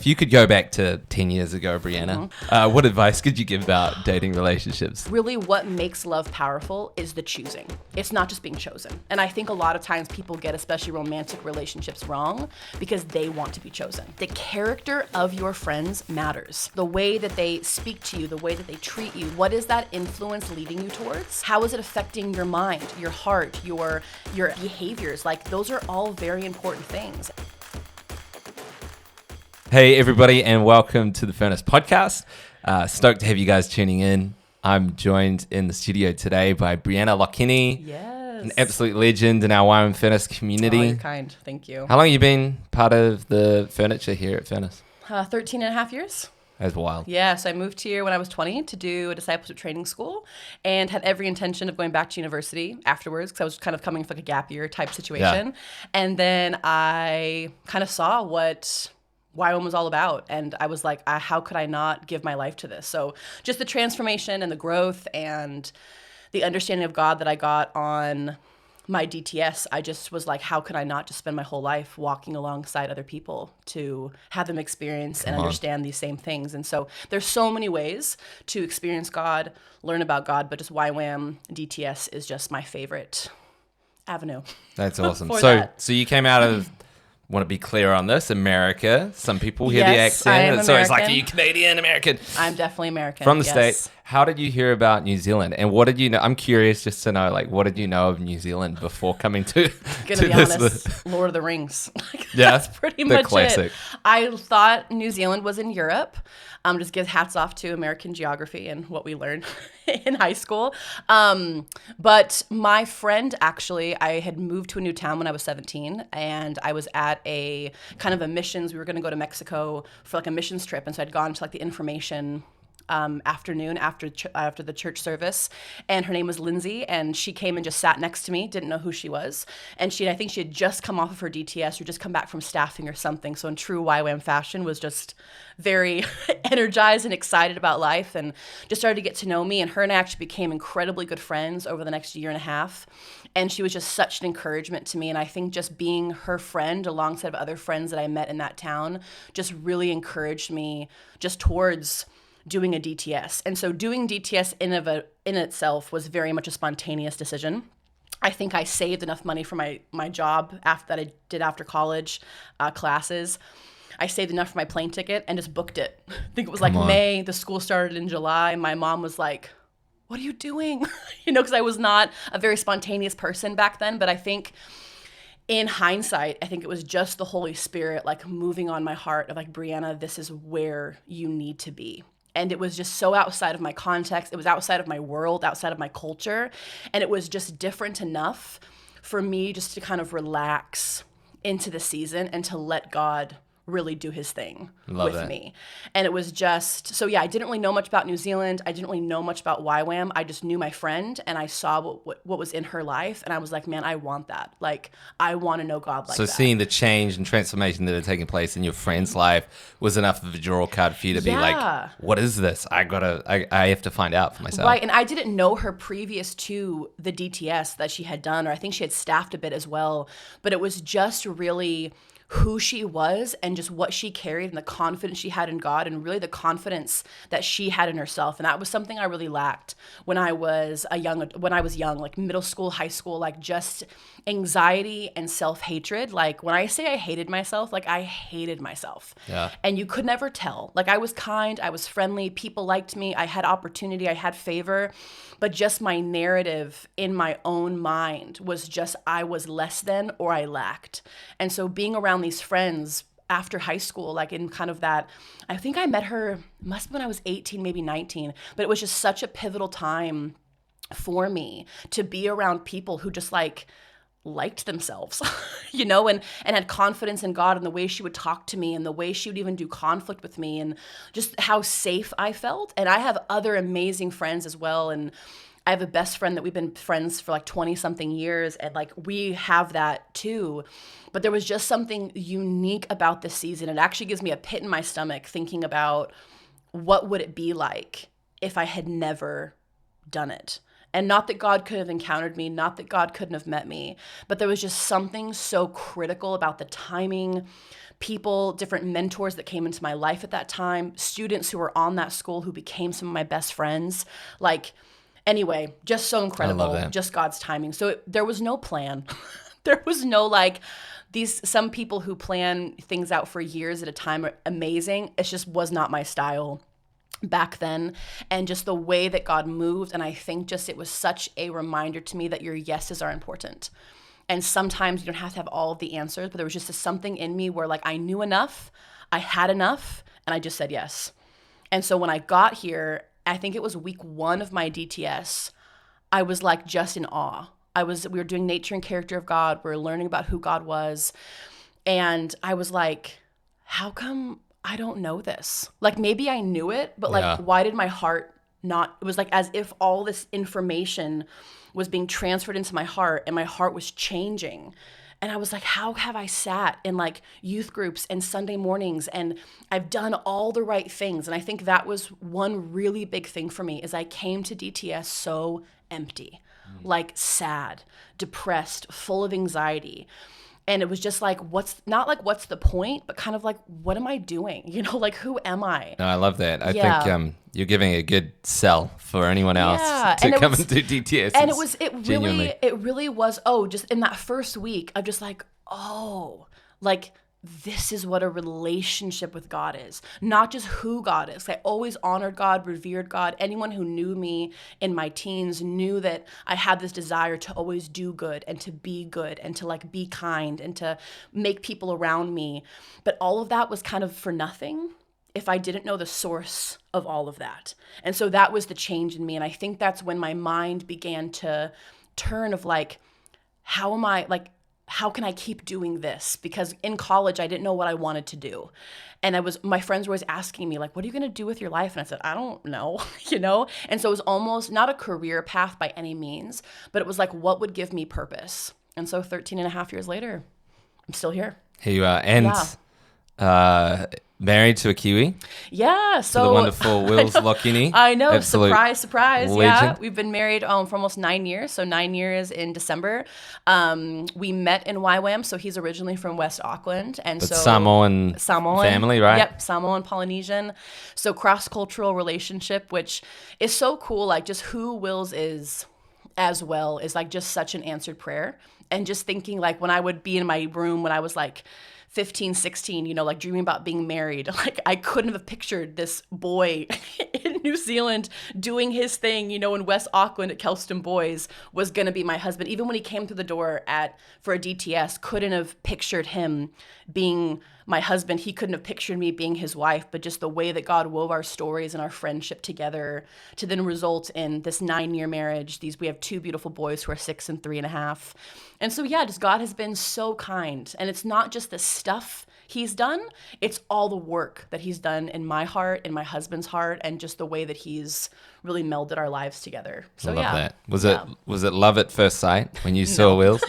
If you could go back to 10 years ago, Brianna, what advice could you give about dating relationships? Really, what makes love powerful is the choosing. It's not just being chosen. And I think a lot of times people get especially romantic relationships wrong because they want to be chosen. The character of your friends matters. The way that they speak to you, the way that they treat you, what is that influence leading you towards? How is it affecting your mind, your heart, your behaviors? Like, those are all very important things. Hey, everybody, and welcome to the Furnace podcast. Stoked to have you guys tuning in. I'm joined in the studio today by Brianna Lokeni, an absolute legend in our YWAM Furnace community. Oh, you're kind. Thank you. How long have you been part of the furniture here at Furnace? 13 and a half years. That's wild. Yeah, so I moved here when I was 20 to do a discipleship training school and had every intention of going back to university afterwards because I was kind of coming from like a gap year type situation. Yeah. And then I kind of saw what YWAM was all about. And I was like, how could I not give my life to this? So just the transformation and the growth and the understanding of God that I got on my DTS, I just was like, how could I not just spend my whole life walking alongside other people to have them experience and understand these same things? And so there's so many ways to experience God, learn about God, but just YWAM DTS is just my favorite avenue. That's awesome. So you came out of, want to be clear on this, America. Some people hear the accent. So it's like, are you Canadian, American? I'm definitely American. From the States. How did you hear about New Zealand? And what did you know? I'm curious just to know, like, what did you know of New Zealand before coming to Gonna be honest, Lord of the Rings. Yeah, that's pretty much classic. It. I thought New Zealand was in Europe. Just give hats off to American geography and what we learned in high school. But my friend, actually, I had moved to a new town when I was 17, and I was at a kind of a missions. We were going to go to Mexico for like a missions trip, and so I'd gone to like the information afternoon after the church service, and her name was Lindsay, and she came and just sat next to me, didn't know who she was, and I think she had just come off of her DTS or just come back from staffing or something, so in true YWAM fashion was just very energized and excited about life, and just started to get to know me, and her and I actually became incredibly good friends over the next year and a half, and she was just such an encouragement to me, and I think just being her friend alongside of other friends that I met in that town just really encouraged me just towards doing a DTS. And so doing DTS in itself was very much a spontaneous decision. I think I saved enough money for my job that I did after college classes. I saved enough for my plane ticket and just booked it. I think it was May. The school started in July. My mom was like, what are you doing? Because I was not a very spontaneous person back then. But I think in hindsight, I think it was just the Holy Spirit like moving on my heart of like, Brianna, this is where you need to be. And it was just so outside of my context. It was outside of my world, outside of my culture. And it was just different enough for me just to kind of relax into the season and to let God really do his thing with me. And it was just, so yeah, I didn't really know much about New Zealand. I didn't really know much about YWAM. I just knew my friend and I saw what was in her life. And I was like, man, I want that. Like, I want to know God like that. So seeing the change and transformation that had taken place in your friend's life was enough of a draw card for you to be like, what is this? I have to find out for myself. Right. And I didn't know her previous to the DTS that she had done, or I think she had staffed a bit as well. But it was just really who she was and just what she carried and the confidence she had in God and really the confidence that she had in herself. And that was something I really lacked when I was young, like middle school, high school, like just anxiety and self-hatred. Like when I say I hated myself, like I hated myself. Yeah. And you could never tell. Like I was kind, I was friendly, people liked me, I had opportunity, I had favor, but just my narrative in my own mind was just I was less than or I lacked. And so being around these friends after high school, like in kind of that, I think I met her, must have been when I was 18, maybe 19, but it was just such a pivotal time for me to be around people who just liked themselves, and had confidence in God and the way she would talk to me and the way she would even do conflict with me and just how safe I felt. And I have other amazing friends as well. And I have a best friend that we've been friends for like 20 something years. And like, we have that too. But there was just something unique about this season. It actually gives me a pit in my stomach thinking about what would it be like if I had never done it. And not that God could have encountered me, not that God couldn't have met me, but there was just something so critical about the timing, people, different mentors that came into my life at that time, students who were on that school who became some of my best friends. Like, anyway, just so incredible, just God's timing. So there was no plan. There was no like, some people who plan things out for years at a time are amazing. It just was not my style back then, and just the way that God moved. And I think just it was such a reminder to me that your yeses are important. And sometimes you don't have to have all of the answers, but there was just something in me where like I knew enough, I had enough, and I just said yes. And so when I got here, I think it was week 1 of my DTS, I was like just in awe. We were doing nature and character of God. We were learning about who God was. And I was like, how come I don't know this? Like maybe I knew it, but like, why did my heart not? It was like as if all this information was being transferred into my heart and my heart was changing. And I was like, how have I sat in like youth groups and Sunday mornings and I've done all the right things? And I think that was one really big thing for me is I came to DTS so empty, like sad, depressed, full of anxiety. And it was just like, what's the point, but kind of like, what am I doing? You know, like, who am I? No, I love that. I think you're giving a good sell for anyone else to come and do DTS. And it really was, just in that first week of just like, like, this is what a relationship with God is, not just who God is. I always honored God, revered God. Anyone who knew me in my teens knew that I had this desire to always do good and to be good and to like be kind and to make people around me. But all of that was kind of for nothing if I didn't know the source of all of that. And so that was the change in me. And I think that's when my mind began to turn of like, how can I keep doing this? Because in college, I didn't know what I wanted to do. And my friends were always asking me like, what are you going to do with your life? And I said, I don't know, you know? And so it was almost not a career path by any means, but it was like, what would give me purpose? And so 13 and a half years later, I'm still here. Here you are. And married to a Kiwi. Yeah. So the wonderful Wills Lokeni. I know. Absolute surprise. Legend. Yeah. We've been married for almost 9 years. So 9 years in December. We met in YWAM. So he's originally from West Auckland. And so Samoan family, right? Yep. Samoan Polynesian. So cross-cultural relationship, which is so cool. Like just who Wills is as well is like just such an answered prayer. And just thinking like when I would be in my room when I was like 15, 16, you know, like dreaming about being married. Like I couldn't have pictured this boy in New Zealand doing his thing, you know, in West Auckland at Kelston Boys was going to be my husband. Even when he came through the door for a DTS, couldn't have pictured him being my husband. He couldn't have pictured me being his wife, but just the way that God wove our stories and our friendship together to then result in this 9-year marriage. We have 2 beautiful boys who are 6 and 3.5. And so, just God has been so kind. And it's not just the stuff he's done, it's all the work that he's done in my heart, in my husband's heart, and just the way that he's really melded our lives together. So, I love that. Was it love at first sight when you saw Wills?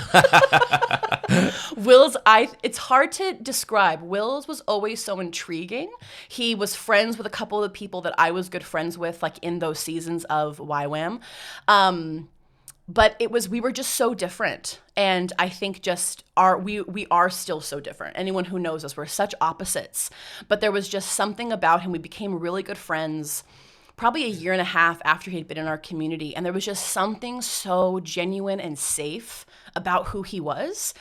Wills, it's hard to describe. Wills was always so intriguing. He was friends with a couple of the people that I was good friends with, like in those seasons of YWAM. But we were just so different. And I think just we are still so different. Anyone who knows us, we're such opposites. But there was just something about him. We became really good friends probably a year and a half after he'd been in our community. And there was just something so genuine and safe about who he was.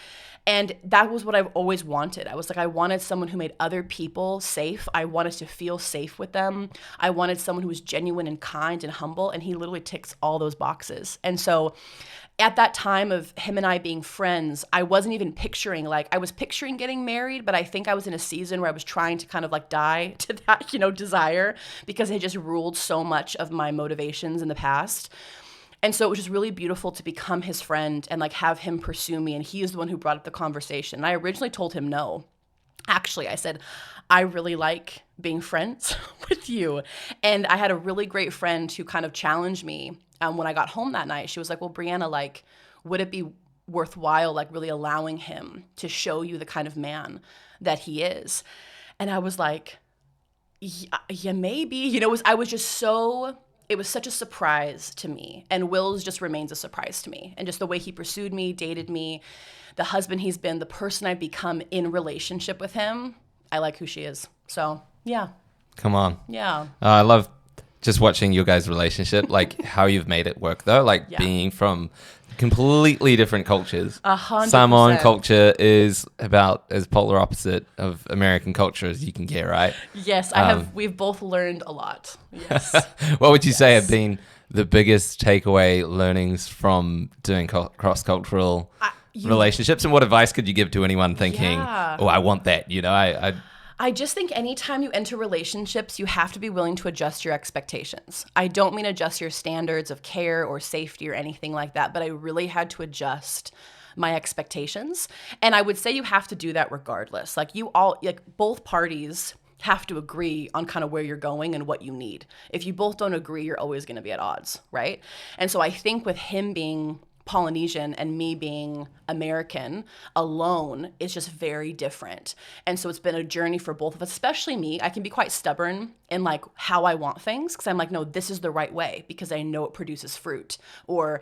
And that was what I've always wanted. I was like, I wanted someone who made other people safe. I wanted to feel safe with them. I wanted someone who was genuine and kind and humble. And he literally ticks all those boxes. And so at that time of him and I being friends, I wasn't even picturing, I was picturing getting married, but I think I was in a season where I was trying to kind of die to that, desire, because it had just ruled so much of my motivations in the past. And so it was just really beautiful to become his friend and have him pursue me. And he is the one who brought up the conversation. And I originally told him no. Actually, I said, I really like being friends with you. And I had a really great friend who kind of challenged me when I got home that night. She was like, well, Brianna, would it be worthwhile, really allowing him to show you the kind of man that he is? And I was like, yeah, maybe. I was just so it was such a surprise to me. And Will's just remains a surprise to me. And just the way he pursued me, dated me, the husband he's been, the person I've become in relationship with him, I like who she is. So, yeah. Come on. Yeah. I love just watching your guys' relationship, like how you've made it work though, like being from completely different cultures. 100%. Samoan culture is about as polar opposite of American culture as you can get, right? Yes, we've both learned a lot. Yes. What would you say have been the biggest takeaway learnings from doing cross-cultural relationships, and what advice could you give to anyone thinking, oh, I want that, you know, I just think anytime you enter relationships, you have to be willing to adjust your expectations. I don't mean adjust your standards of care or safety or anything like that, but I really had to adjust my expectations. And I would say you have to do that regardless. Like both parties have to agree on kind of where you're going and what you need. If you both don't agree, you're always going to be at odds, right? And so I think with him being Polynesian and me being American alone is just very different. And so it's been a journey for both of us, especially me. I can be quite stubborn in like how I want things, because I'm like, no, this is the right way because I know it produces fruit, or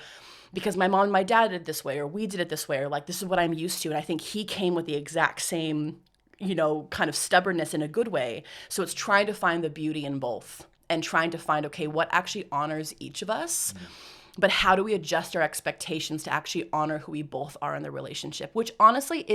because my mom and my dad did it this way, or we did it this way, or like this is what I'm used to. And I think he came with the exact same, you know, kind of stubbornness in a good way. So it's trying to find the beauty in both and trying to find, okay, what actually honors each of us. But how do we adjust our expectations to actually honor who we both are in the relationship, which honestly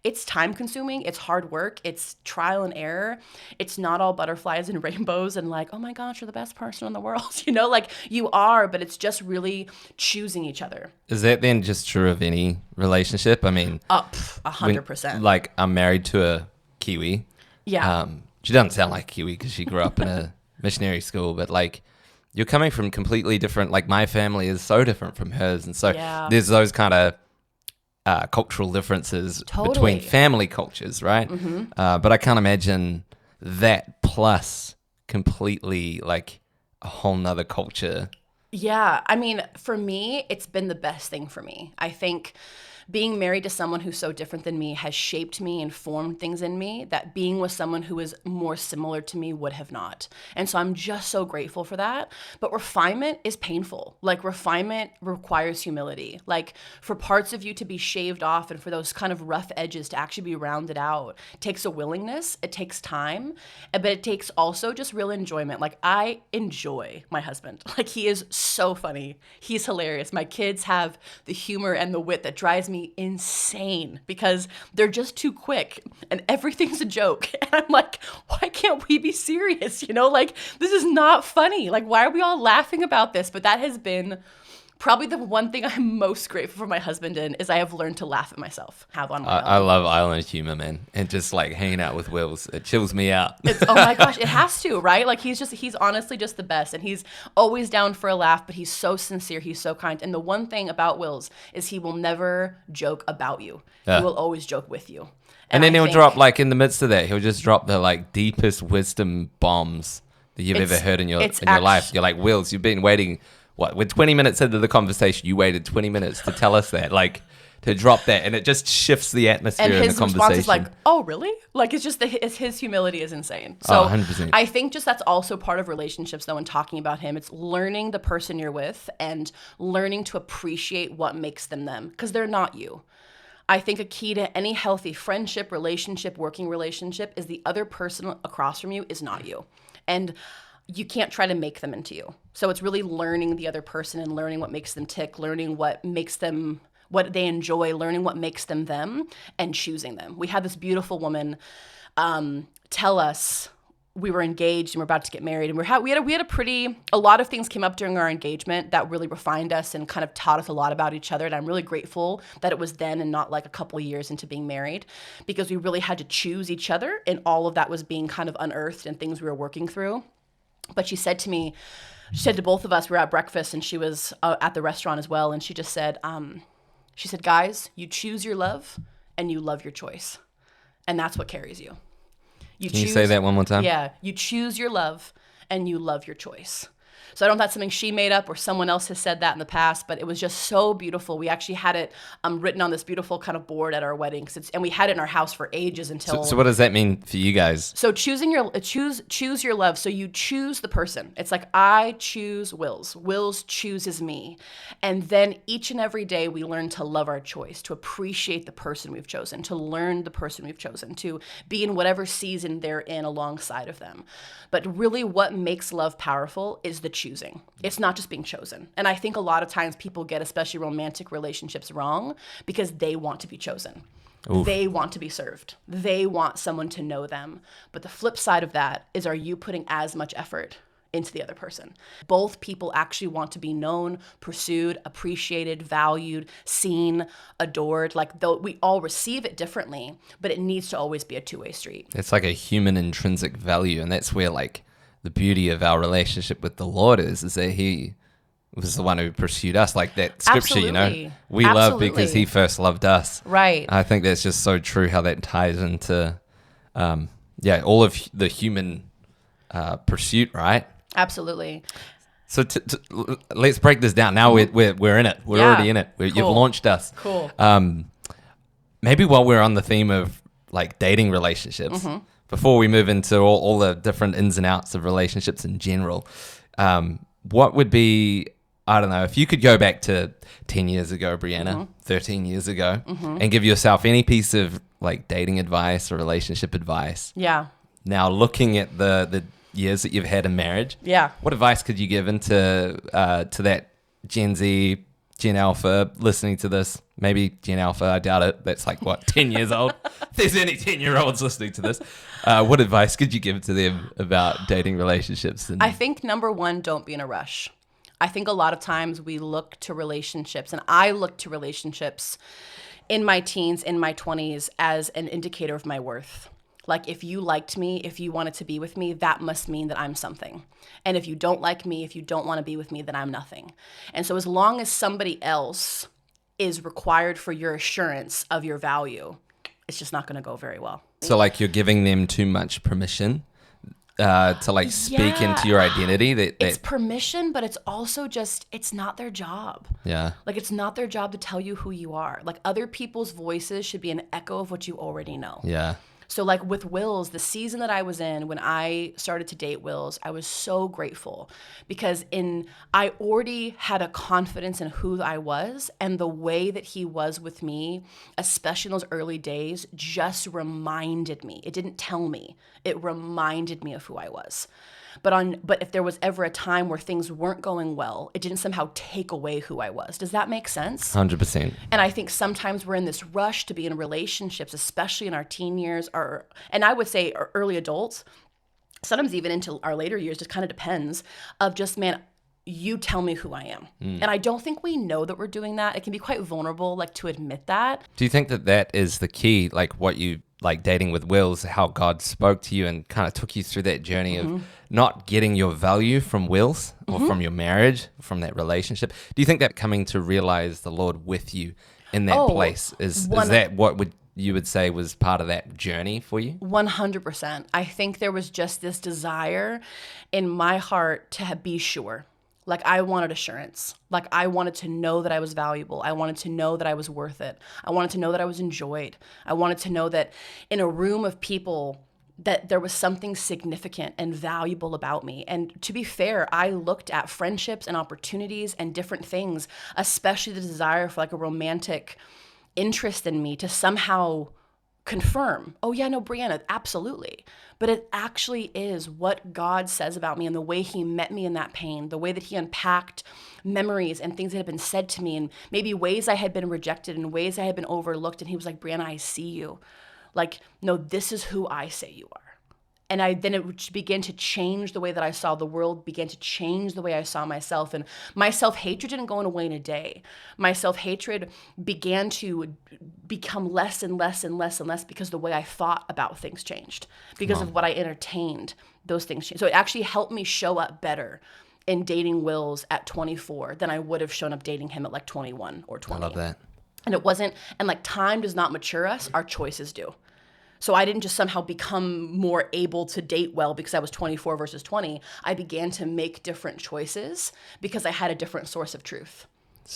it's time consuming. It's hard work. It's trial and error. It's not all butterflies and rainbows and like, oh my gosh, you're the best person in the world. You know, like you are, but it's just really choosing each other. Is that then just true of any relationship? I mean, 100%. Like I'm married to a Kiwi. Yeah. She doesn't sound like a Kiwi because she grew up in a missionary school, but like, you're coming from completely different, like my family is so different from hers. And so there's those kind of cultural differences between family cultures, right? Mm-hmm. But I can't imagine that plus completely like a whole nother culture. Yeah. I mean, for me, it's been the best thing for me. I think being married to someone who's so different than me has shaped me and formed things in me that being with someone who is more similar to me would have not. And so I'm just so grateful for that. But refinement is painful. Like refinement requires humility. Like for parts of you to be shaved off and for those kind of rough edges to actually be rounded out takes a willingness. It takes time, but it takes also just real enjoyment. Like I enjoy my husband. Like he is so funny. He's hilarious. My kids have the humor and the wit that drives me insane because they're just too quick and everything's a joke. And I'm like, why can't we be serious? You know, like this is not funny. Like, why are we all laughing about this? But that has been probably the one thing I'm most grateful for my husband in is I have learned to laugh at myself. Have on my own. I love island humor, man. And just like hanging out with Wills, it chills me out. Oh my gosh, it has to, right? Like he's honestly just the best. And he's always down for a laugh, but he's so sincere. He's so kind. And the one thing about Wills is he will never joke about you. He will always joke with you. And then he'll drop like in the midst of that, he'll just drop the like deepest wisdom bombs that you've ever heard in your life. You're like, Wills, you've been waiting. What, we're 20 minutes into the conversation, you waited 20 minutes to tell us that, like, to drop that, and it just shifts the atmosphere in the conversation. And his response is like, oh, really? Like, it's just, his humility is insane. So 100%. I think just that's also part of relationships, though, and talking about him. It's learning the person you're with and learning to appreciate what makes them them, because they're not you. I think a key to any healthy friendship, relationship, working relationship is the other person across from you is not you. And you can't try to make them into you. So it's really learning the other person and learning what makes them tick, learning what makes them, what they enjoy, learning what makes them them, and choosing them. We had this beautiful woman tell us we were engaged and we're about to get married, and we had a lot of things came up during our engagement that really refined us and kind of taught us a lot about each other. And I'm really grateful that it was then and not like a couple of years into being married, because we really had to choose each other, and all of that was being kind of unearthed and things we were working through. But she said to both of us, we were at breakfast and she was at the restaurant as well. And she just said, guys, you choose your love and you love your choice. And that's what carries you. Can you say that one more time? Yeah. You choose your love and you love your choice. So I don't know if that's something she made up or someone else has said that in the past, but it was just so beautiful. We actually had it written on this beautiful kind of board at our wedding, and we had it in our house for ages until. So what does that mean for you guys? So choose your love. So you choose the person. It's like I choose Wills. Wills chooses me, and then each and every day we learn to love our choice, to appreciate the person we've chosen, to learn the person we've chosen, to be in whatever season they're in alongside of them. But really, what makes love powerful is the choosing. It's not just being chosen. And I think a lot of times people get, especially romantic relationships, wrong because they want to be chosen. Oof. They want to be served. They want someone to know them. But the flip side of that is, are you putting as much effort into the other person? Both people actually want to be known, pursued, appreciated, valued, seen, adored. Like, though we all receive it differently, but it needs to always be a two-way street. It's like a human intrinsic value, and that's where like the beauty of our relationship with the Lord is that he was the one who pursued us. Like that scripture, Absolutely. We love because he first loved us. Right. I think that's just so true how that ties into, all of the human pursuit, right? Absolutely. So let's break this down. Now we're in it. We're already in it. Cool. You've launched us. Cool. Maybe while we're on the theme of like dating relationships, before we move into all the different ins and outs of relationships in general, what would be, I don't know, if you could go back to 10 years ago, Brianna, 13 years ago, and give yourself any piece of like dating advice or relationship advice. Yeah. Now looking at the years that you've had in marriage, what advice could you give to that Gen Z, Gen Alpha listening to this? Maybe Gen Alpha, I doubt it. That's like, 10 years old? If there's any 10-year-olds listening to this, what advice could you give to them about dating relationships? I think number one, don't be in a rush. I think a lot of times we look to relationships, and I look to relationships in my teens, in my 20s, as an indicator of my worth. Like, if you liked me, if you wanted to be with me, that must mean that I'm something. And if you don't like me, if you don't want to be with me, then I'm nothing. And so as long as somebody else is required for your assurance of your value, it's just not going to go very well. So like you're giving them too much permission to like speak into your identity. It's permission, but it's also just, it's not their job. Yeah. Like, it's not their job to tell you who you are. Like, other people's voices should be an echo of what you already know. Yeah. So like with Wills, the season that I was in when I started to date Wills, I was so grateful because I already had a confidence in who I was, and the way that he was with me, especially in those early days, just reminded me. It didn't tell me. It reminded me of who I was. But if there was ever a time where things weren't going well, it didn't somehow take away who I was. Does that make sense? 100%. And I think sometimes we're in this rush to be in relationships, especially in our teen years, and I would say early adults, sometimes even into our later years, just kind of depends, of just, man, you tell me who I am. And I don't think we know that we're doing that. It can be quite vulnerable, like, to admit that. Do you think that is the key, like what you, like dating with Wills, how God spoke to you and kind of took you through that journey of not getting your value from Wills or from your marriage, from that relationship? Do you think that coming to realize the Lord with you in that place, is that what you would say was part of that journey for you? 100%. I think there was just this desire in my heart to be sure. Like, I wanted assurance. Like, I wanted to know that I was valuable. I wanted to know that I was worth it. I wanted to know that I was enjoyed. I wanted to know that in a room of people that there was something significant and valuable about me. And to be fair, I looked at friendships and opportunities and different things, especially the desire for like a romantic interest in me, to somehow confirm, oh yeah, no, Brianna, absolutely. But it actually is what God says about me and the way he met me in that pain, the way that he unpacked memories and things that had been said to me, and maybe ways I had been rejected and ways I had been overlooked. And he was like, Brianna, I see you. Like, no, this is who I say you are. And then it began to change the way that I saw the world, began to change the way I saw myself. And my self-hatred didn't go away in a day. My self-hatred began to become less and less and less and less because the way I thought about things changed. Because of what I entertained, those things changed. So it actually helped me show up better in dating Wills at 24 than I would have shown up dating him at like 21 or 20. I love that. And it wasn't, and like, time does not mature us, our choices do. So I didn't just somehow become more able to date well because I was 24 versus 20. I began to make different choices because I had a different source of truth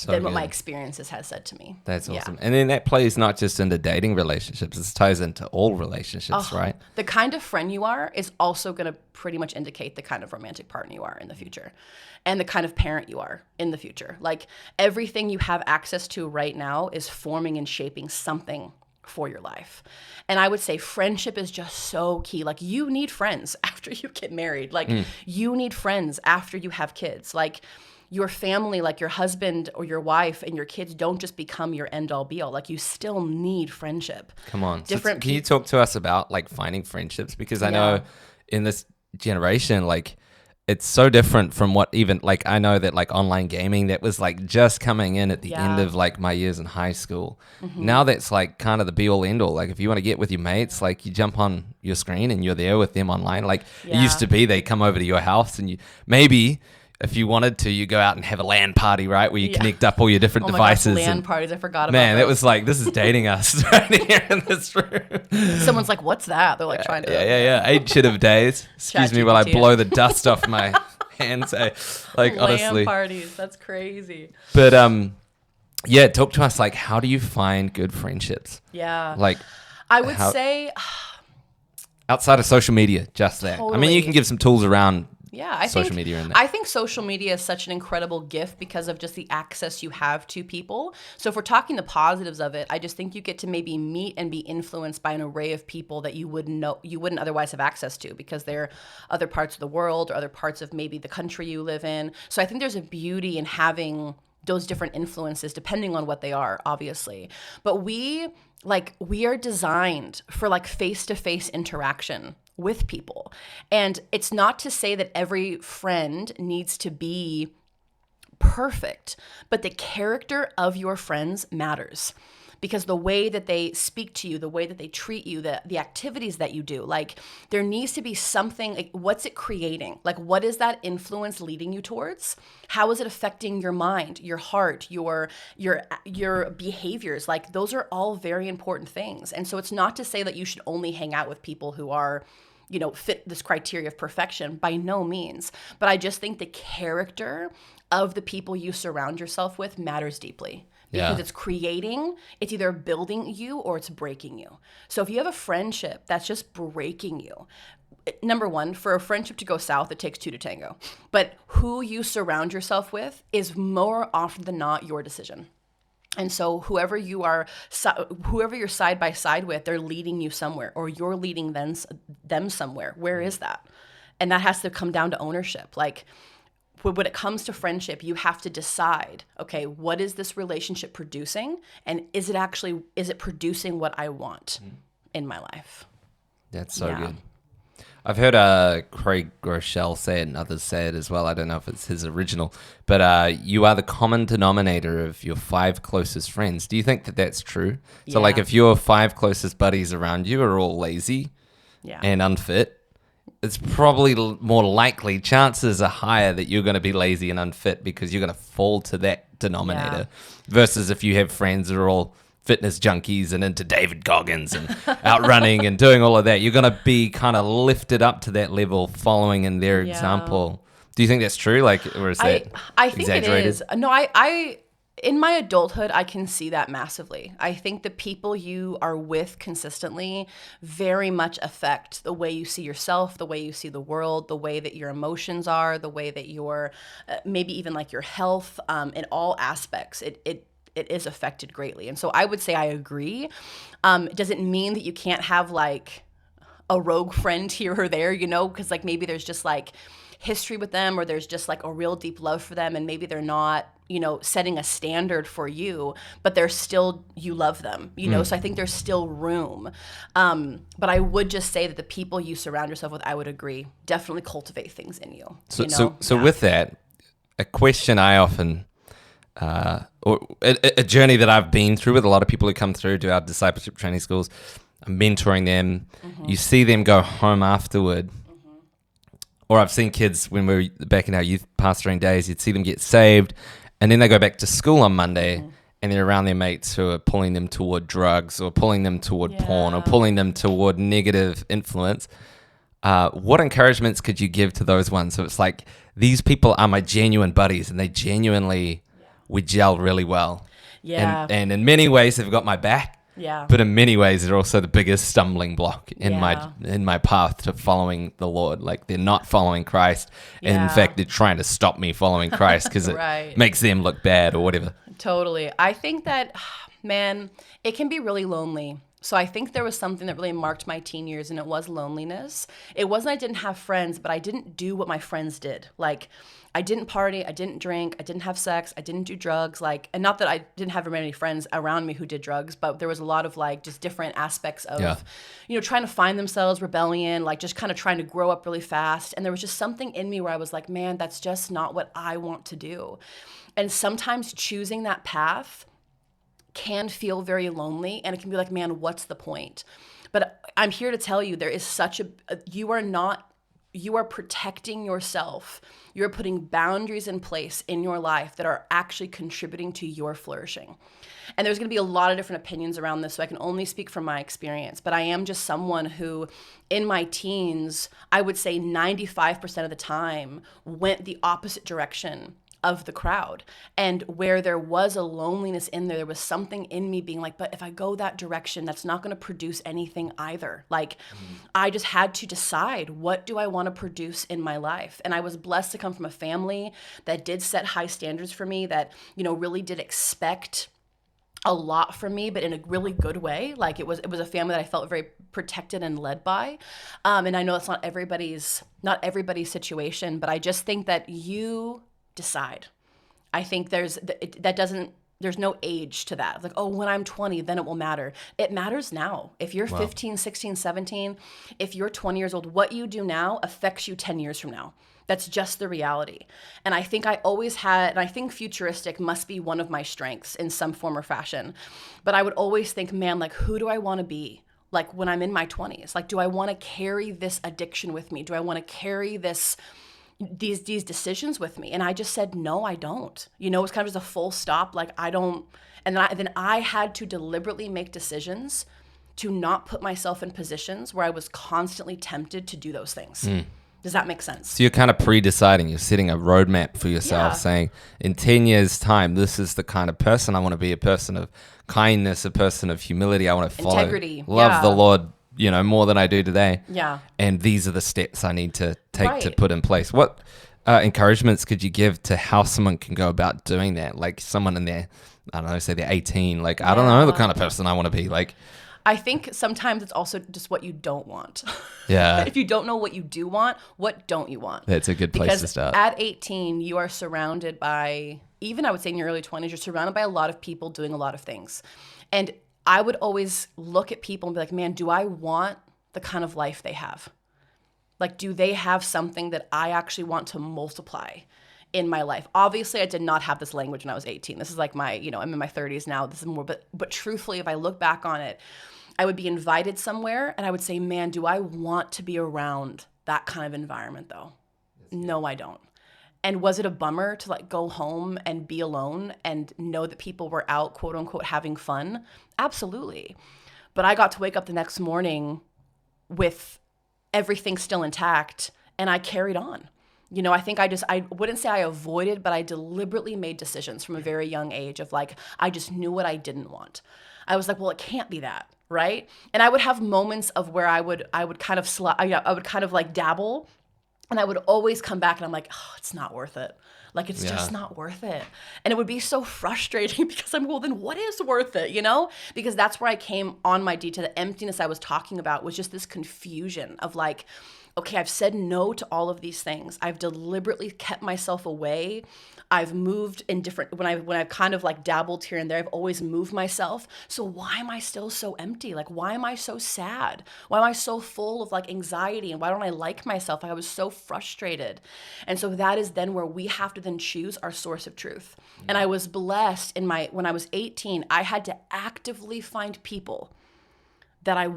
than what my experiences had said to me. That's awesome. And then that plays not just into dating relationships, it ties into all relationships, right? The kind of friend you are is also going to pretty much indicate the kind of romantic partner you are in the future and the kind of parent you are in the future. Like everything you have access to right now is forming and shaping something for your life. And I would say friendship is just so key. Like you need friends after you get married. Like you need friends after you have kids. Like your family, like your husband or your wife and your kids don't just become your end all be all. Like you still need friendship. Come on. Can you talk to us about like finding friendships? Because I know in this generation, like it's so different from what even like I know that like online gaming that was like just coming in at the end of like my years in high school. Now that's like kind of the be all end all. Like if you want to get with your mates, like you jump on your screen and you're there with them online. Like it used to be they come over to your house and you maybe if you wanted to, you go out and have a LAN party, right? Where you connect up all your different devices. Gosh, LAN parties, I forgot about Man, that was like, this is dating us right here in this room. Someone's like, what's that? They're like trying to. Yeah. Ancient of days. Excuse me while I blow the dust off my hands. Like, honestly. LAN parties, that's crazy. But, talk to us. Like, how do you find good friendships? Yeah. Like, I would say. Outside of social media, just that. Totally. I mean, you can give some tools around. I think social media is such an incredible gift because of just the access you have to people. So if we're talking the positives of it, I just think you get to maybe meet and be influenced by an array of people that you wouldn't otherwise have access to because they're other parts of the world or other parts of maybe the country you live in. So I think there's a beauty in having those different influences depending on what they are, obviously. But we are designed for like face-to-face interaction with people. And it's not to say that every friend needs to be perfect, but the character of your friends matters. Because the way that they speak to you, the way that they treat you, the activities that you do, like there needs to be something, like what's it creating? Like what is that influence leading you towards? How is it affecting your mind, your heart, your behaviors? Like those are all very important things. And so it's not to say that you should only hang out with people who are, fit this criteria of perfection, by no means. But I just think the character of the people you surround yourself with matters deeply. Because it's either building you or it's breaking you. So if you have a friendship that's just breaking you, number one, for a friendship to go south, it takes two to tango. But who you surround yourself with is more often than not your decision. And so whoever you're side by side with, they're leading you somewhere or you're leading them somewhere. Where is that? And that has to come down to ownership. Like, when it comes to friendship, you have to decide, okay, what is this relationship producing? And is it producing what I want in my life? That's so good. I've heard Craig Groeschel say it and others say it as well. I don't know if it's his original, but you are the common denominator of your 5 closest friends. Do you think that that's true? So like if your 5 closest buddies around you are all lazy and unfit, it's probably more likely, chances are higher that you're going to be lazy and unfit because you're going to fall to that denominator versus if you have friends that are all fitness junkies and into David Goggins and out running and doing all of that. You're going to be kind of lifted up to that level following in their example. Do you think that's true? Like, or is that I think exaggerated? It is. No, I in my adulthood, I can see that massively. I think the people you are with consistently very much affect the way you see yourself, the way you see the world, the way that your emotions are, the way that your, maybe even like your health, in all aspects. It is affected greatly. And so I would say I agree. It doesn't mean that you can't have like a rogue friend here or there, because like maybe there's just like history with them or there's just like a real deep love for them and maybe they're not setting a standard for you, but they're still, you love them, so I think there's still room. But I would just say that the people you surround yourself with, I would agree, definitely cultivate things in you. So with that, a question I often, or a journey that I've been through with a lot of people who come through to our discipleship training schools, I'm mentoring them, you see them go home afterward. Or I've seen kids when we were back in our youth pastoring days, you'd see them get saved and then they go back to school on Monday and they're around their mates who are pulling them toward drugs or pulling them toward porn or pulling them toward negative influence. What encouragements could you give to those ones? So it's like, these people are my genuine buddies and they genuinely, we gel really well. Yeah. And in many ways, they've got my back. Yeah. But in many ways, they're also the biggest stumbling block in Yeah. my path to following the Lord. Like, they're not following Christ. And in Yeah. fact, they're trying to stop me following Christ because it Right. makes them look bad or whatever. Totally. I think that, man, it can be really lonely. So I think there was something that really marked my teen years, and it was loneliness. It wasn't I didn't have friends, but I didn't do what my friends did. Like, I didn't party, I didn't drink, I didn't have sex, I didn't do drugs. Like, and not that I didn't have very many friends around me who did drugs, but there was a lot of like just different aspects of, trying to find themselves, rebellion, like just kind of trying to grow up really fast. And there was just something in me where I was like, man, that's just not what I want to do. And sometimes choosing that path can feel very lonely, and it can be like, man, what's the point? But I'm here to tell you, there is such you are protecting yourself. You're putting boundaries in place in your life that are actually contributing to your flourishing. And there's going to be a lot of different opinions around this, so I can only speak from my experience. But I am just someone who, in my teens, I would say 95% of the time went the opposite direction of the crowd. And where there was a loneliness in there, there was something in me being like, but if I go that direction, that's not going to produce anything either. Like, I just had to decide, what do I want to produce in my life? And I was blessed to come from a family that did set high standards for me, that, really did expect a lot from me, but in a really good way. Like, it was a family that I felt very protected and led by. And I know that's not everybody's situation, but I just think that you decide. I think there's no age to that. Like, oh, when I'm 20, then it will matter. It matters now. If you're 15, 16, 17, if you're 20 years old, what you do now affects you 10 years from now. That's just the reality. And I think I always had, and I think futuristic must be one of my strengths in some form or fashion. But I would always think, man, like, who do I want to be? Like, when I'm in my 20s, like, do I want to carry this addiction with me? Do I want to carry these decisions with me? And I just said, no, I don't. It was kind of just a full stop. Like, I don't. And then I had to deliberately make decisions to not put myself in positions where I was constantly tempted to do those things. Does that make sense? So you're kind of pre-deciding, you're setting a roadmap for yourself, saying, in 10 years' time, this is the kind of person I want to be, a person of kindness, a person of humility. I want to follow, integrity, love the Lord, more than I do today. Yeah. And these are the steps I need to take to put in place. What encouragements could you give to how someone can go about doing that? Like, someone in their, I don't know, say they're 18, like, I don't know the kind of person I want to be. Like, I think sometimes it's also just what you don't want. Yeah. If you don't know what you do want, what don't you want? That's a good place to start. At 18, you are surrounded by, even I would say in your early 20s, you're surrounded by a lot of people doing a lot of things. And I would always look at people and be like, man, do I want the kind of life they have? Like, do they have something that I actually want to multiply in my life? Obviously, I did not have this language when I was 18. This is like my, I'm in my 30s now. This is more, but truthfully, if I look back on it, I would be invited somewhere and I would say, man, do I want to be around that kind of environment though? No, I don't. And was it a bummer to like go home and be alone and know that people were out, quote unquote, having fun? Absolutely. But I got to wake up the next morning with everything still intact and I carried on. I think I wouldn't say I avoided, but I deliberately made decisions from a very young age of like, I just knew what I didn't want. I was like, well, it can't be that, right? And I would have moments of where I would kind of I would kind of like dabble, and I would always come back and I'm like, oh, it's not worth it. Like, it's just not worth it. And it would be so frustrating because I'm, well, then what is worth it, Because that's where I came on my D to the emptiness I was talking about, was just this confusion of like, okay, I've said no to all of these things. I've deliberately kept myself away. I've moved in different, when I've kind of like dabbled here and there, I've always moved myself. So why am I still so empty? Like, why am I so sad? Why am I so full of like anxiety? And why don't I like myself? I was so frustrated. And so that is then where we have to then choose our source of truth. And I was blessed when I was 18, I had to actively find people that I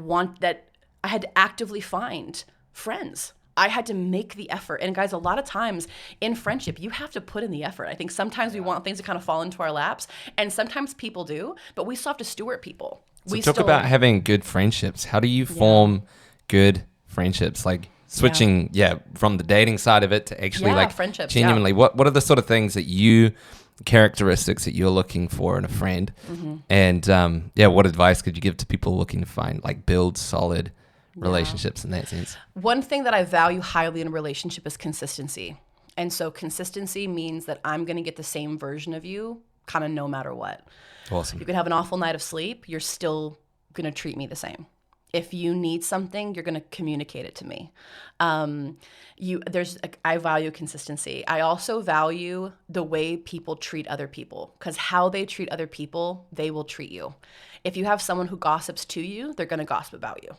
had to actively find friends. I had to make the effort. And guys, a lot of times in friendship, you have to put in the effort. I think sometimes we want things to kind of fall into our laps, and sometimes people do, but we still have to steward people. So talk about having good friendships. How do you form good friendships? Like switching, from the dating side of it to actually like friendships, genuinely, what are the sort of things that characteristics that you're looking for in a friend? And what advice could you give to people looking to find, like build solid relationships in that sense? One thing that I value highly in a relationship is consistency. And so consistency means that I'm going to get the same version of you kind of no matter what. Awesome. You could have an awful night of sleep. You're still going to treat me the same. If you need something, you're going to communicate it to me. I value consistency. I also value the way people treat other people, because how they treat other people, they will treat you. If you have someone who gossips to you, they're going to gossip about you.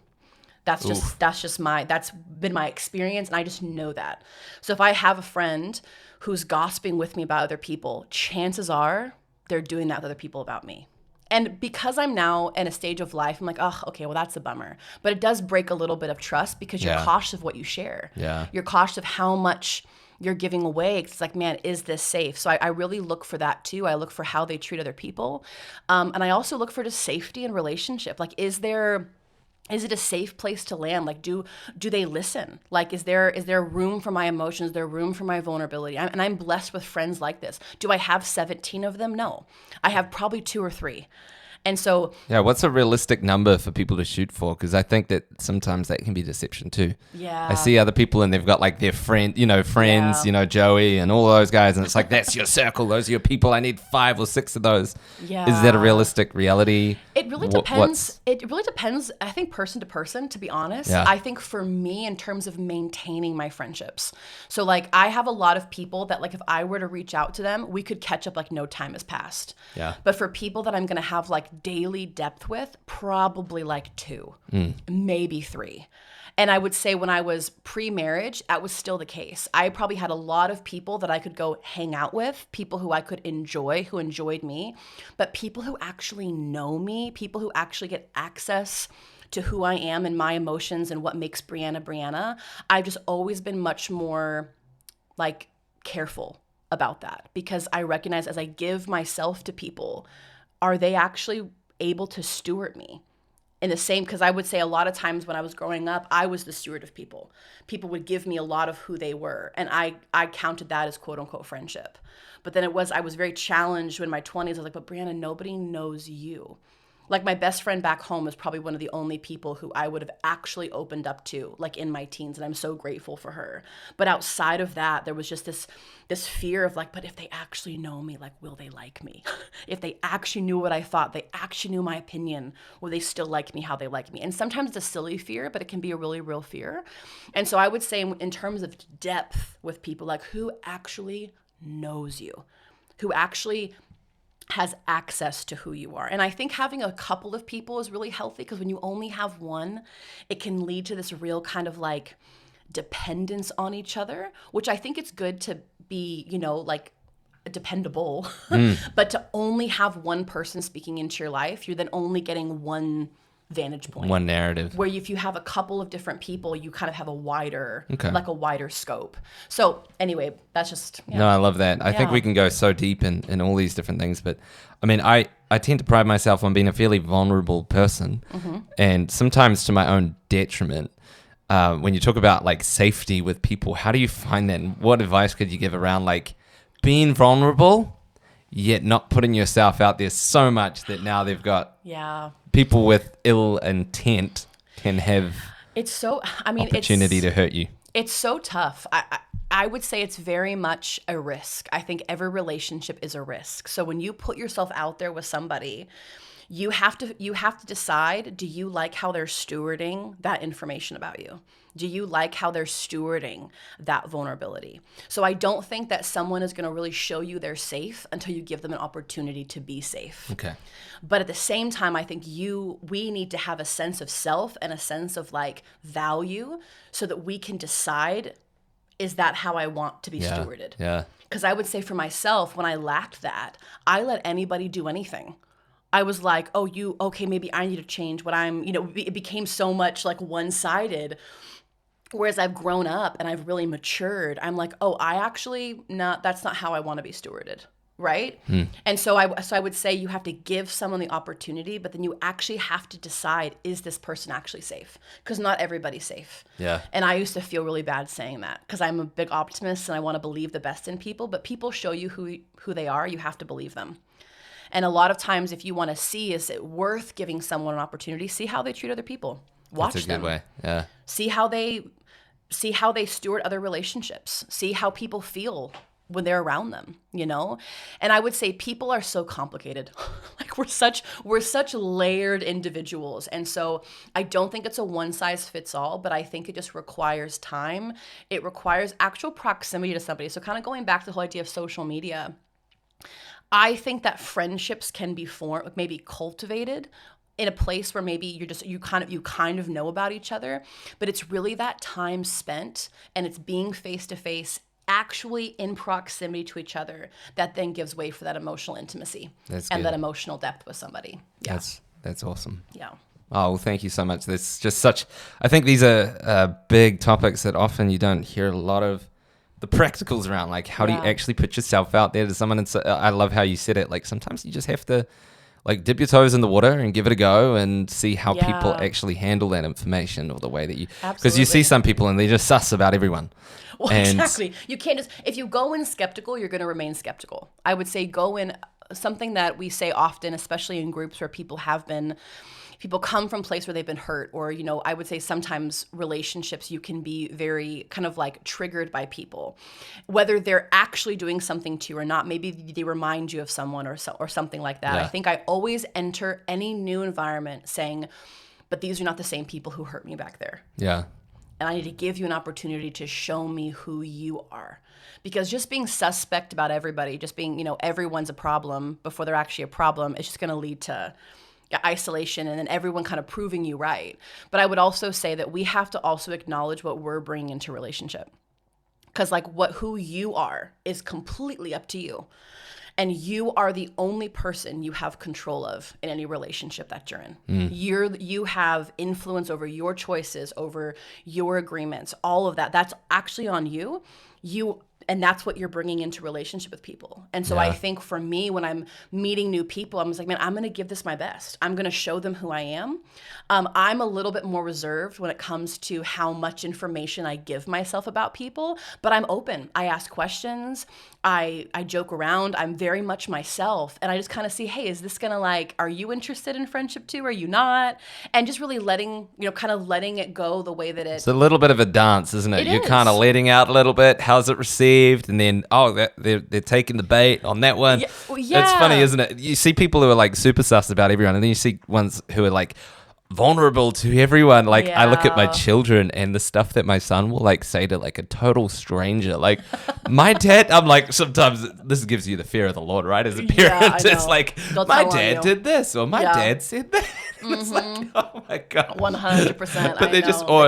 That's been my experience, and I just know that. So if I have a friend who's gossiping with me about other people, chances are they're doing that with other people about me. And because I'm now in a stage of life, I'm like, oh, okay, well, that's a bummer. But it does break a little bit of trust because you're cautious of what you share. Yeah. You're cautious of how much you're giving away. It's like, man, is this safe? So I really look for that too. I look for how they treat other people. And I also look for just safety in relationship. Like, is it a safe place to land? Like, do they listen? Like, is there room for my emotions? Is there room for my vulnerability? And I'm blessed with friends like this. Do I have 17 of them? No. I have probably 2 or 3. And so... Yeah, what's a realistic number for people to shoot for? Because I think that sometimes that can be deception too. Yeah. I see other people and they've got like their friends, Joey and all those guys. And it's like, that's your circle. Those are your people. I need 5 or 6 of those. Yeah. Is that a realistic reality? It really depends. It really depends, I think, person to person, to be honest. Yeah. I think for me, in terms of maintaining my friendships. So like, I have a lot of people that like, if I were to reach out to them, we could catch up like no time has passed. Yeah. But for people that I'm going to have like daily depth with, probably like 2, maybe 3. And I would say when I was pre-marriage, that was still the case. I probably had a lot of people that I could go hang out with, people who I could enjoy, who enjoyed me, but people who actually know me, people who actually get access to who I am and my emotions and what makes Brianna. I've just always been much more like careful about that, because I recognize as I give myself to people, are they actually able to steward me? In the same, because I would say a lot of times when I was growing up, I was the steward of people. People would give me a lot of who they were, and I counted that as quote unquote friendship. But then I was very challenged in my 20s. I was like, but Brianna, nobody knows you. Like, my best friend back home is probably one of the only people who I would have actually opened up to, like in my teens, and I'm so grateful for her. But outside of that, there was just this fear of like, but if they actually know me, like, will they like me? If they actually knew what I thought, they actually knew my opinion, will they still like me how they like me? And sometimes it's a silly fear, but it can be a really real fear. And so I would say in terms of depth with people, like, who actually knows you, who actually has access to who you are. And I think having a couple of people is really healthy, because when you only have one, it can lead to this real kind of like dependence on each other, which I think it's good to be, like dependable, but to only have one person speaking into your life, you're then only getting one vantage point, one narrative, where if you have a couple of different people, you kind of have a wider scope. So anyway, that's just No, I love that. I think we can go so deep in all these different things, but I mean, I tend to pride myself on being a fairly vulnerable person, and sometimes to my own detriment. When you talk about like safety with people, how do you find that, and what advice could you give around like being vulnerable yet not putting yourself out there so much that now they've got people with ill intent can have opportunity to hurt you? It's so tough. I would say it's very much a risk. I think every relationship is a risk. So when you put yourself out there with somebody, you have to decide, do you like how they're stewarding that information about you? Do you like how they're stewarding that vulnerability? So I don't think that someone is going to really show you they're safe until you give them an opportunity to be safe. Okay. But at the same time, I think we need to have a sense of self and a sense of like value so that we can decide, is that how I want to be stewarded? Yeah. Because I would say for myself, when I lacked that, I let anybody do anything. I was like, maybe I need to change what I'm, it became so much like one-sided, Whereas I've grown up and I've really matured, I'm like, oh, that's not how I want to be stewarded. Right. And so I would say you have to give someone the opportunity, but then you actually have to decide, is this person actually safe? Because not everybody's safe. Yeah. And I used to feel really bad saying that because I'm a big optimist and I want to believe the best in people, but people show you who they are. You have to believe them. And a lot of times if you want to see, is it worth giving someone an opportunity, see how they treat other people. Watch That's a them. good way. Yeah. See how they steward other relationships. See how people feel when they're around them, you know? And I would say people are so complicated. Like we're such layered individuals. And so I don't think it's a one size fits all, but I think it just requires time. It requires actual proximity to somebody. So kind of going back to the whole idea of social media, I think that friendships can be formed, maybe cultivated in a place where maybe you kind of know about each other, but it's really that time spent and it's being face to face, actually in proximity to each other, that then gives way for that emotional intimacy that emotional depth with somebody. Yeah. That's awesome. Yeah. Oh, well, thank you so much. That's just I think these are big topics that often you don't hear a lot of the practicals around. Like, how do you actually put yourself out there to someone? And so, I love how you said it. Like, sometimes you just have to like dip your toes in the water and give it a go and see how people actually handle that information, or the way that you, because you see some people and they just suss about everyone. Well, exactly. You can't just, if you go in skeptical, you're going to remain skeptical. I would say go in, something that we say often, especially in groups where people come from a place where they've been hurt, or, you know, I would say sometimes relationships, you can be very kind of like triggered by people, whether they're actually doing something to you or not. Maybe they remind you of someone or something like that. I think I always enter any new environment saying, but these are not the same people who hurt me back there. Yeah. And I need to give you an opportunity to show me who you are. Because just being suspect about everybody, just being, you know, everyone's a problem before they're actually a problem, it's just going to lead to isolation and then everyone kind of proving you right. But I would also say that we have to also acknowledge what we're bringing into relationship. Because like who you are is completely up to you. And you are the only person you have control of in any relationship that you're in. You have influence over your choices, over your agreements, all of that. That's actually on you. And that's what you're bringing into relationship with people. And so I think for me, when I'm meeting new people, I'm just like, man, I'm going to give this my best. I'm going to show them who I am. I'm a little bit more reserved when it comes to how much information I give myself about people, but I'm open. I ask questions. I joke around. I'm very much myself. And I just kind of see, hey, is this going to like, are you interested in friendship too? Are you not? And just really letting it go the way that it's a little bit of a dance, isn't it? You're kind of letting out a little bit. How's it received? And then, they're taking the bait on that one. Yeah. Well, yeah. It's funny, isn't it? You see people who are like super sus about everyone, and then you see ones who are like vulnerable to everyone. Like I look at my children and the stuff that my son will like say to like a total stranger. Like my dad, I'm like, sometimes this gives you the fear of the Lord, right? As a parent, it's like, my dad did this, or my dad said that. It's like, oh my God. 100%. But they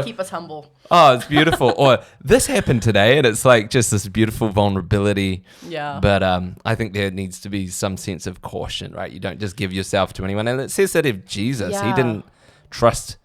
keep us humble. Oh, it's beautiful. Or this happened today, and it's like just this beautiful vulnerability. Yeah. But I think there needs to be some sense of caution, right? You don't just give yourself to anyone. And it says that if Jesus, he didn't trust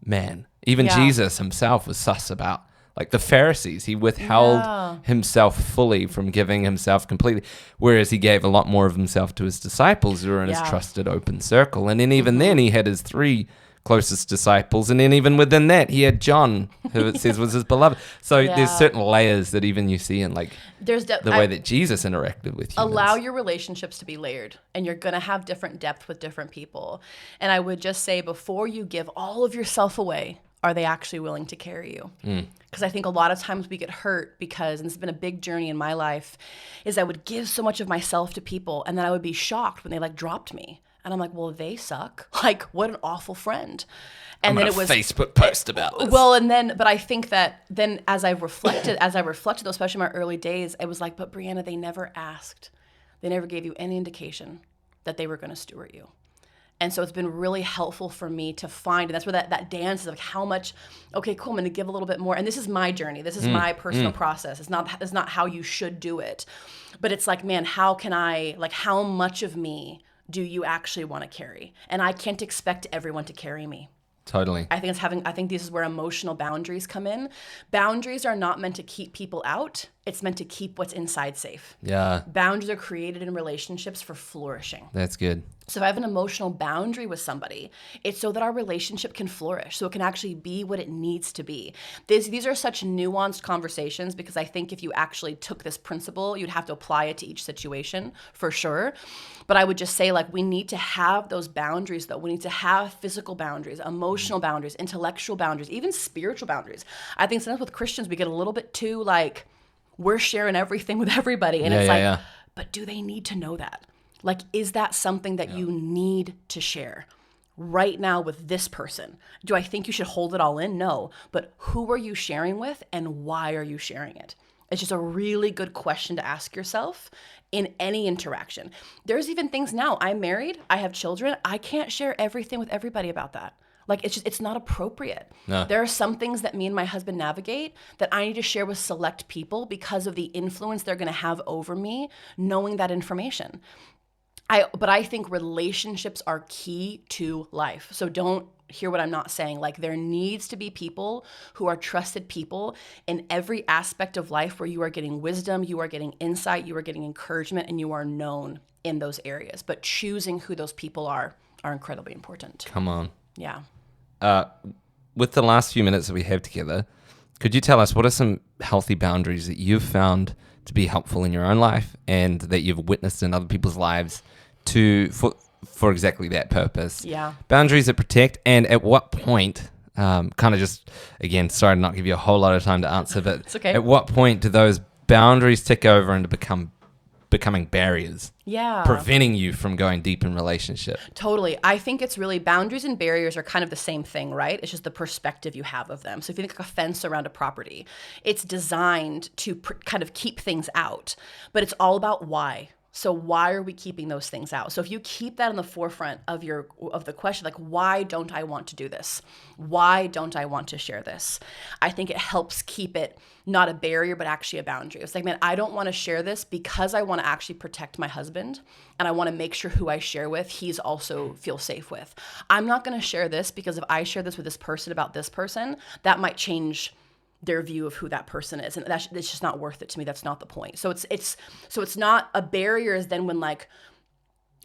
man. Even Jesus himself was sus about. Like the Pharisees, he withheld himself fully from giving himself completely, whereas he gave a lot more of himself to his disciples who were in his trusted open circle. And then even then he had his 3 closest disciples, and then even within that he had John, who it says was his beloved. So there's certain layers that even you see in like the way that Jesus interacted with humans. Allow your relationships to be layered, and you're going to have different depth with different people. And I would just say, before you give all of yourself away, are they actually willing to carry you? Because I think a lot of times we get hurt because, and this has been a big journey in my life, is I would give so much of myself to people, and then I would be shocked when they like dropped me. And I'm like, well, they suck. Like, what an awful friend. And then it was Facebook post about this. Well, but I think that then as I reflected, though, especially in my early days, it was like, but Brianna, they never asked. They never gave you any indication that they were going to steward you. And so it's been really helpful for me to find, and that's where that dance is, like how much, okay, cool, I'm going to give a little bit more. And this is my journey. This is my personal process. It's not how you should do it. But it's like, man, how much of me do you actually want to carry? And I can't expect everyone to carry me. Totally. I think this is where emotional boundaries come in. Boundaries are not meant to keep people out. It's meant to keep what's inside safe. Yeah. Boundaries are created in relationships for flourishing. That's good. So if I have an emotional boundary with somebody, it's so that our relationship can flourish, so it can actually be what it needs to be. These are such nuanced conversations, because I think if you actually took this principle, you'd have to apply it to each situation for sure. But I would just say, like, we need to have those boundaries, though. We need to have physical boundaries, emotional boundaries, intellectual boundaries, even spiritual boundaries. I think sometimes with Christians, we get a little bit too, like, we're sharing everything with everybody. And but do they need to know that? Like, is that something that you need to share right now with this person? Do I think you should hold it all in? No. But who are you sharing with, and why are you sharing it? It's just a really good question to ask yourself in any interaction. There's even things now. I'm married. I have children. I can't share everything with everybody about that. Like, it's not appropriate. No. There are some things that me and my husband navigate that I need to share with select people because of the influence they're going to have over me, knowing that information. But I think relationships are key to life. So don't hear what I'm not saying. Like, there needs to be people who are trusted people in every aspect of life, where you are getting wisdom, you are getting insight, you are getting encouragement, and you are known in those areas. But choosing who those people are incredibly important. Come on. Yeah. With the last few minutes that we have together, could you tell us what are some healthy boundaries that you've found to be helpful in your own life and that you've witnessed in other people's lives for exactly that purpose? Yeah. Boundaries that protect, and at what point, kind of just, again, sorry to not give you a whole lot of time to answer, but it's okay. At what point do those boundaries tick over into becoming barriers? Yeah. Preventing you from going deep in relationship. Totally. I think it's really, boundaries and barriers are kind of the same thing, right? It's just the perspective you have of them. So if you think like a fence around a property, it's designed to kind of keep things out, but it's all about why. So why are we keeping those things out? So if you keep that in the forefront of the question, like, why don't I want to do this? Why don't I want to share this? I think it helps keep it not a barrier, but actually a boundary. It's like, man, I don't want to share this because I want to actually protect my husband, and I want to make sure who I share with, he's also feel safe with. I'm not going to share this because if I share this with this person about this person, that might change their view of who that person is, and it's just not worth it to me. That's not the point. So it's not a barrier. Is then when, like,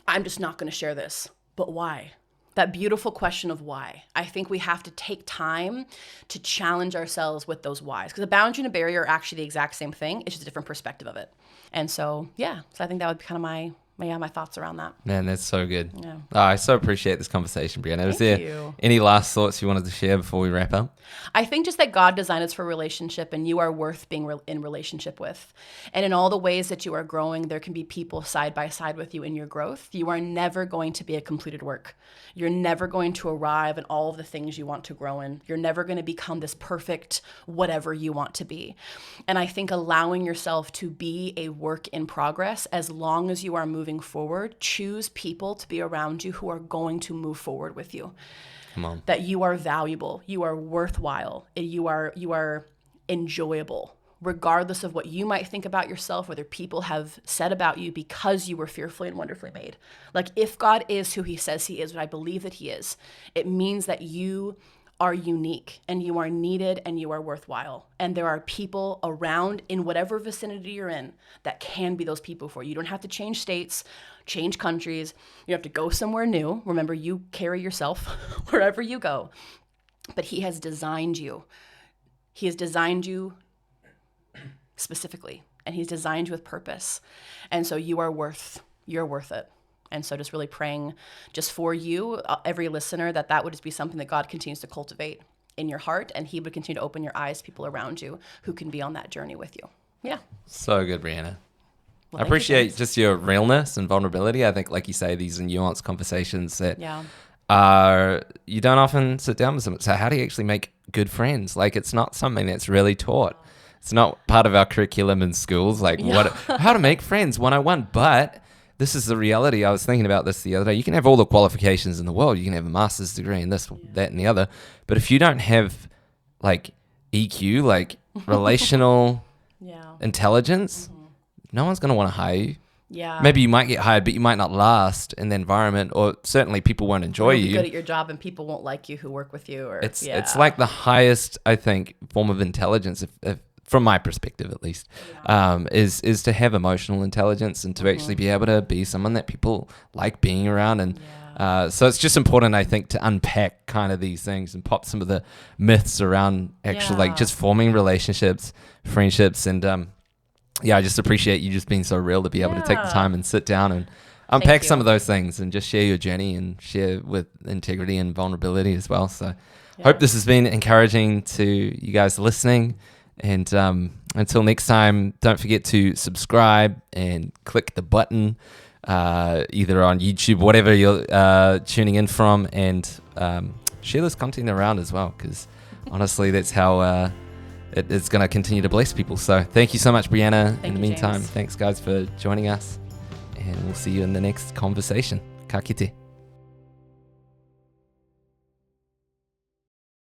I'm just not going to share this, but why? That beautiful question of why. I think we have to take time to challenge ourselves with those whys, because a boundary and a barrier are actually the exact same thing. It's just a different perspective of it. And so I think that would be kind of my thoughts around that. Man, that's so good. Yeah. I so appreciate this conversation, Brianna. Was there any last thoughts you wanted to share before we wrap up? I think just that God designed us for relationship, and you are worth being in relationship with. And in all the ways that you are growing, there can be people side by side with you in your growth. You are never going to be a completed work. You're never going to arrive in all of the things you want to grow in. You're never going to become this perfect whatever you want to be. And I think allowing yourself to be a work in progress, as long as you are moving forward, choose people to be around you who are going to move forward with you. Come on. That you are valuable, you are worthwhile, you are enjoyable, regardless of what you might think about yourself, whether people have said about you, because you were fearfully and wonderfully made. Like, if God is who he says he is, what I believe that he is, it means that you are unique and you are needed and you are worthwhile. And there are people around in whatever vicinity you're in that can be those people for you. You don't have to change states, change countries. You have to go somewhere new. Remember, you carry yourself wherever you go. But he has designed you. He has designed you specifically, and he's designed you with purpose. And so you're worth it. And so just really praying just for you, every listener, that would just be something that God continues to cultivate in your heart, and he would continue to open your eyes to people around you who can be on that journey with you. Yeah. So good, Brianna. Well, I appreciate just your realness and vulnerability. I think, like you say, these are nuanced conversations that you don't often sit down with someone. So how do you actually make good friends? Like, it's not something that's really taught. It's not part of our curriculum in schools, like how to make friends 101. But this is the reality. I was thinking about this the other day. You can have all the qualifications in the world. You can have a master's degree in this, that, and the other. But if you don't have, like, EQ, like relational intelligence, no one's going to want to hire you. Yeah. Maybe you might get hired, but you might not last in the environment, or certainly people won't enjoy You'll be you. good at your job and people won't like you who work with you. Or It's like the highest, I think, form of intelligence, if from my perspective at least, is to have emotional intelligence and to actually be able to be someone that people like being around. And so it's just important, I think, to unpack kind of these things and pop some of the myths around actually like just forming relationships, friendships, and I just appreciate you just being so real to be able to take the time and sit down and unpack some of those things and just share your journey and share with integrity and vulnerability as well. So hope this has been encouraging to you guys listening. And until next time, don't forget to subscribe and click the button either on YouTube, whatever you're tuning in from, and share this content around as well, because honestly, that's how it's going to continue to bless people. So thank you so much, Brianna. In the meantime, thanks guys for joining us, and we'll see you in the next conversation. Ka kite.